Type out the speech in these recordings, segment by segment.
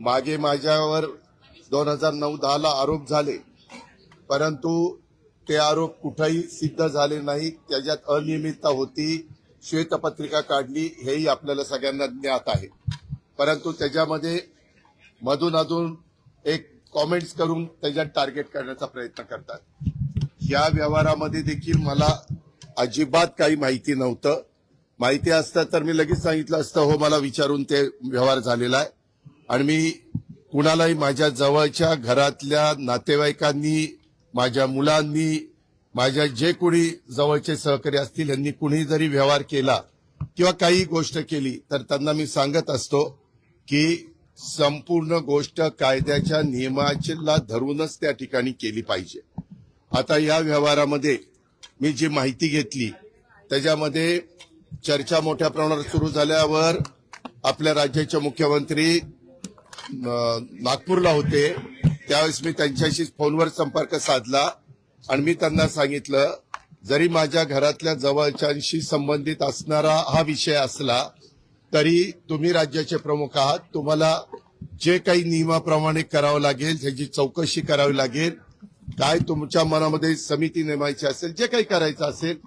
मागे माझ्यावर 2009-10 आरोप झाले, परंतु ते आरोप कुठेही सिद्ध झाले नाही. त्याच्यात अनियमितता होती, श्वेतपत्रिका काढली, हेही आपल्याला सगळ्यांना ज्ञात आहे. परंतु त्याच्यामध्ये मधून एक कॉमेंट्स करून त्याच्यात टार्गेट करण्याचा प्रयत्न करतात. या व्यवहारामध्ये देखील मला अजिबात काही माहिती नव्हतं. माहिती असतं तर मी लगेच सांगितलं असतं, हो मला विचारून ते व्यवहार झालेला आहे. आणि मी कुणालाही माझ्या जवळच्या घरातल्या नातेवाईकांनी, माझ्या मुलांनी, माझ्या जे कोणी जवळचे सहकारी असतील यांनी कुणी जरी व्यवहार केला किंवा काही गोष्ट केली तर त्यांना मी सांगत असतो की संपूर्ण गोष्ट कायद्याच्या नियमाला धरूनच त्या ठिकाणी केली पाहिजे. आता या व्यवहारामध्ये मी जी माहिती घेतली त्याच्यामध्ये चर्चा मोठ्या प्रमाणावर सुरू झाल्यावर आपल्या राज्याचे मुख्यमंत्री नागपूरला होते. त्यावेळेस मी त्यांच्याशी फोनवर संपर्क साधला आणि मी त्यांना सांगितलं, जरी माझ्या घरातल्या जवळच्यांशी संबंधित असणारा हा विषय असला तरी तुम्ही राज्याचे प्रमुख आहात, तुम्हाला जे काही नियमाप्रमाणे करावं लागेल, त्याची चौकशी करावी लागेल, काय तुमच्या मनामध्ये समिती नेमायची असेल, जे काही करायचं असेल,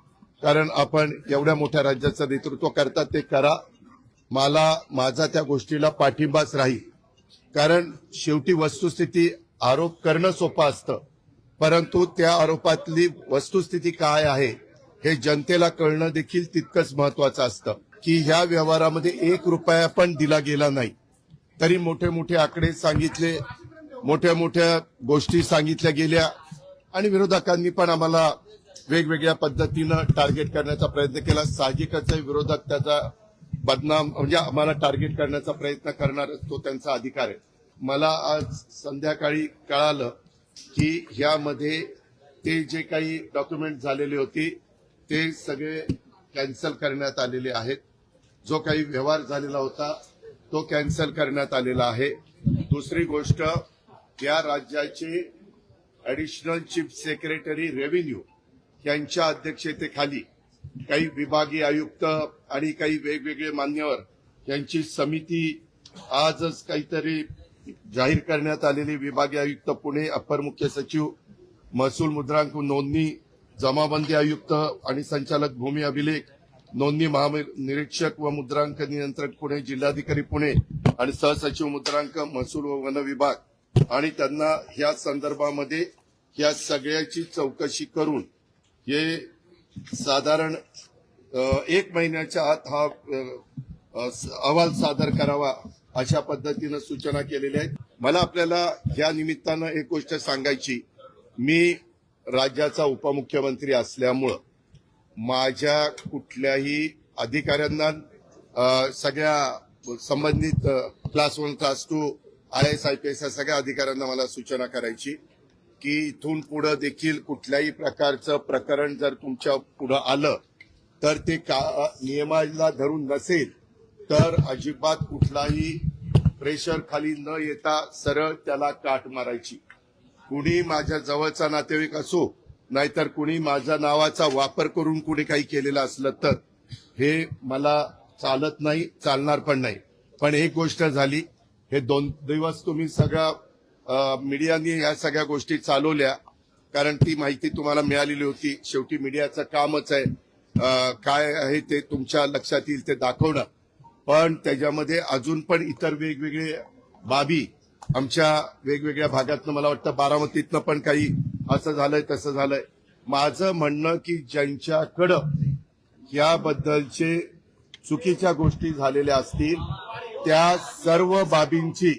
कारण आपण एवढ्या मोठ्या राज्याचं नेतृत्व करतात ते करा. मला माझा त्या गोष्टीला पाठिंबाच राहील. कारण शेवटी वस्तुस्थिती आरोप करणं सोपं असतं, परंतु त्या आरोपातली वस्तुस्थिती काय आहे हे जनतेला कळणं देखील तितकंच महत्वाचं असतं. की ह्या व्यवहारामध्ये 1 रुपया पण दिला गेला नाही, तरी मोठे मोठे आकडे सांगितले, मोठ्या मोठ्या गोष्टी सांगितल्या गेल्या आणि विरोधकांनी पण आम्हाला वेगवेगळ्या पद्धतीनं टार्गेट करण्याचा प्रयत्न केला. साहजिकच आहे, विरोधक त्याचा बदनाम म्हणजे आम्हाला टार्गेट करण्याचा प्रयत्न करणार, तो त्यांचा अधिकार आहे. मला आज संध्याकाळी कळालं की ह्यामध्ये ते जे काही डॉक्युमेंट झालेले होते ते सगळे कॅन्सल करण्यात आलेले आहेत. जो काही व्यवहार झालेला होता तो कॅन्सल करण्यात आलेला आहे. दुसरी गोष्ट, या राज्याचे ऍडिशनल चीफ सेक्रेटरी रेव्हेन्यू यांच्या अध्यक्षतेखाली काही विभागीय आयुक्त आणि काही वेगवेगळे मान्यवर यांची समिती आजच काहीतरी जाहीर करण्यात आलेली. विभागीय आयुक्त पुणे, अप्पर मुख्य सचिव महसूल मुद्रांक नोंदणी, जमाबंदी आयुक्त आणि संचालक भूमी अभिलेख, नोंदणी महानिरीक्षक व मुद्रांक नियंत्रक पुणे, जिल्हाधिकारी पुणे आणि सहसचिव मुद्रांक महसूल व वन विभाग, आणि त्यांना ह्या संदर्भामध्ये या सगळ्याची चौकशी करून हे साधारण 1 महिन्याच्या आत हा अहवाल सादर करावा अशा पद्धतीनं सूचना केलेल्या आहेत. मला आपल्याला या निमित्तानं एक गोष्ट सांगायची, मी राज्याचा उपमुख्यमंत्री असल्यामुळं माझ्या कुठल्याही अधिकाऱ्यांना, सगळ्या संबंधित क्लास 1, क्लास 2, IAS, IPS या सगळ्या अधिकाऱ्यांना मला सूचना करायची की इथून पुढे देखील कुठल्याही प्रकारचं प्रकरण जर तुमच्या पुढे आलं तर ते नियमाला धरून नसेल तर अजिबात कुठलाही प्रेशर खाली न येता सरळ त्याला काट मारायची. कुणी माझ्या जवळचा नातेवाईक असो, नाहीतर कुणी माझ्या नावाचा वापर करून कुणी काही केलेलं असलं तर हे मला चालत नाही, चालणार पण नाही. पण एक गोष्ट झाली, हे 2 दिवस तुम्ही सगळ्या मीडियाने या सगळ्या गोष्टी चालवल्या, कारण ती माहिती तुम्हाला मिळालेली होती. शेवटी मीडियाचं कामच आहे काय आहे ते तुमच्या लक्षात येईल ते दाखवणं. पण त्याच्यामध्ये अजून पण इतर वेगवेगळे बाबी आमच्या वेगवेगळ्या भागातनं, मला वाटतं बारामतीतनं पण काही असं झालंय तसं झालंय. माझं म्हणणं की ज्यांच्याकडं याबद्दलचे चुकीच्या गोष्टी झालेल्या असतील त्या सर्व बाबींची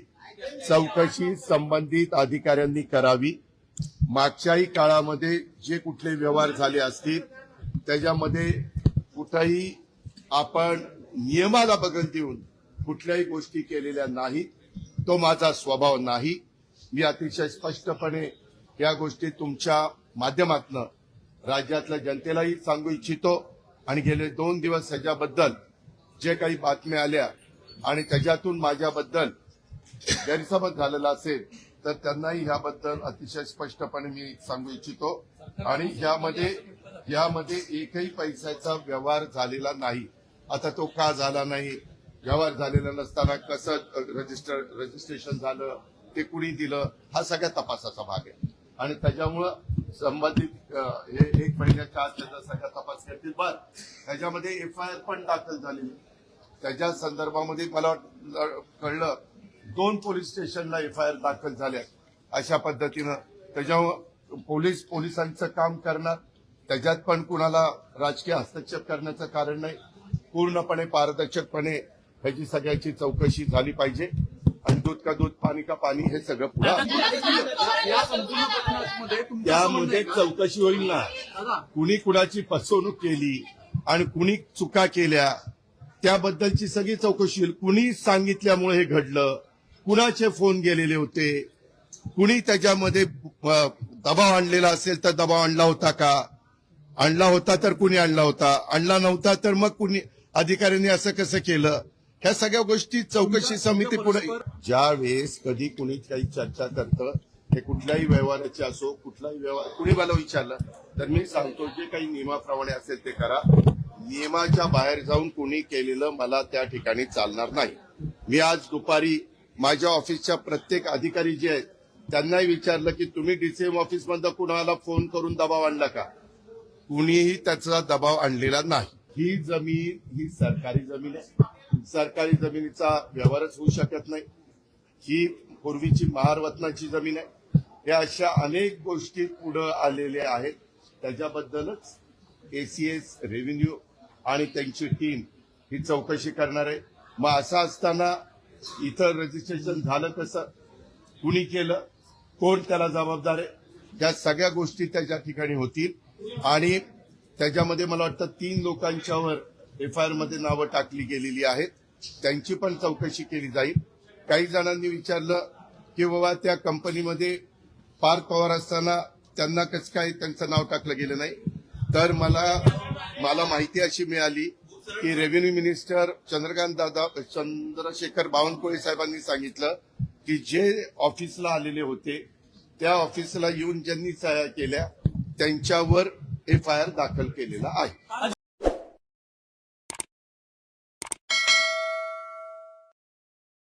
चौकशी संबंधित अधिकाऱ्यांनी करावी. मागच्याही काळामध्ये जे कुठले व्यवहार झाले असतील त्याच्यामध्ये कुठेही आपण नियमाला बगल देऊन कुठल्याही गोष्टी केलेल्या नाहीत. तो माझा स्वभाव नाही. मी अतिशय स्पष्टपणे या गोष्टी तुमच्या माध्यमातून राज्यातल्या जनतेलाही सांगू इच्छितो. आणि गेले 2 दिवस ह्याच्याबद्दल जे काही बातम्या आल्या आणि त्याच्यातून माझ्याबद्दल गैरसमज झालेला असेल तर त्यांनाही ह्याबद्दल अतिशय स्पष्टपणे मी सांगू इच्छितो. आणि यामध्ये एकही पैशाचा व्यवहार झालेला नाही. आता तो का झाला नाही व्यवहार झालेला नसताना कसं रजिस्ट्रेशन झालं, ते कुणी दिलं, हा सगळ्या तपासाचा भाग आहे. आणि त्याच्यामुळं संबंधित हे 1 महिन्याच्या आत त्याचा सगळा तपास करतील. त्याच्यामध्ये एफआयआर पण दाखल झालेली. त्याच्या संदर्भामध्ये मला कळलं 2 पोलीस स्टेशनला एफआयआर दाखल झाल्या अशा पद्धतीनं. त्याच्यामुळं पोलिसांचं काम करणार, त्याच्यात पण कुणाला राजकीय हस्तक्षेप करण्याचं कारण नाही. पूर्णपणे पारदर्शकपणे ह्याची सगळ्याची चौकशी झाली पाहिजे आणि दूध का दूध पाणी का पाणी हे सगळं पुढे त्यामध्ये चौकशी होईल ना. कुणी कुणाची फसवणूक केली आणि कुणी चुका केल्या त्याबद्दलची सगळी चौकशी होईल. कुणी सांगितल्यामुळे हे घडलं, कुणाचे फोन गेलेले होते, कुणी त्याच्यामध्ये दबाव आणलेला असेल तर दबाव आणला होता का, आणला होता तर कुणी आणला होता, आणला नव्हता तर मग कुणी अधिकाऱ्यांनी असं कसं केलं, ह्या सगळ्या गोष्टी चौकशी समिती पुढे. ज्या वेळेस कधी कुणी काही चर्चा करतं, हे कुठल्याही व्यवहाराचे असो, कुठलाही व्यवहार कुणी मला विचारलं तर मी सांगतो जे काही नियमाप्रमाणे असेल ते करा. नियमाच्या बाहेर जाऊन कुणी केलेलं मला त्या ठिकाणी चालणार नाही. मी आज दुपारी माझ्या ऑफिसच्या प्रत्येक अधिकारी जे आहेत त्यांनाही विचारलं की तुम्ही डीसीएम ऑफिसमधनं कुणाला फोन करून दबाव आणला का? कुणीही त्याचा दबाव आणलेला नाही. ही जमीन ही सरकारी जमीन आहे. सरकारी जमिनीचा व्यवहारच होऊ शकत नाही. ही पूर्वीची महारवतनाची जमीन आहे. या अशा अनेक गोष्टी पुढे आलेल्या आहेत. त्याच्याबद्दलच एसीएस रेव्हेन्यू आणि त्यांची टीम ही चौकशी करणार आहे. मग असं असताना इथं रजिस्ट्रेशन झालं कसं, कुणी केलं, कोण त्याला जबाबदार आहे, या सगळ्या गोष्टी त्याच्या ठिकाणी होतील. आणि त्याच्यामध्ये मला वाटतं 3 लोकांच्यावर एफआयआर मध्ये नावं टाकली गेलेली आहेत. त्यांची पण चौकशी केली जाईल. काही जणांनी विचारलं की बाबा त्या कंपनीमध्ये पार्थ पवार असताना त्यांना कसं काय त्यांचं नाव टाकलं गेलं नाही. तर मला माहिती अशी मिळाली की रेव्हेन्यू मिनिस्टर चंद्रशेखर बावनकुळे साहेबांनी सांगितलं की जे ऑफिसला आलेले होते त्या ऑफिसला येऊन ज्यांनी सह्या केल्या त्यांच्यावर एफआयआर दाखल केलेला आहे.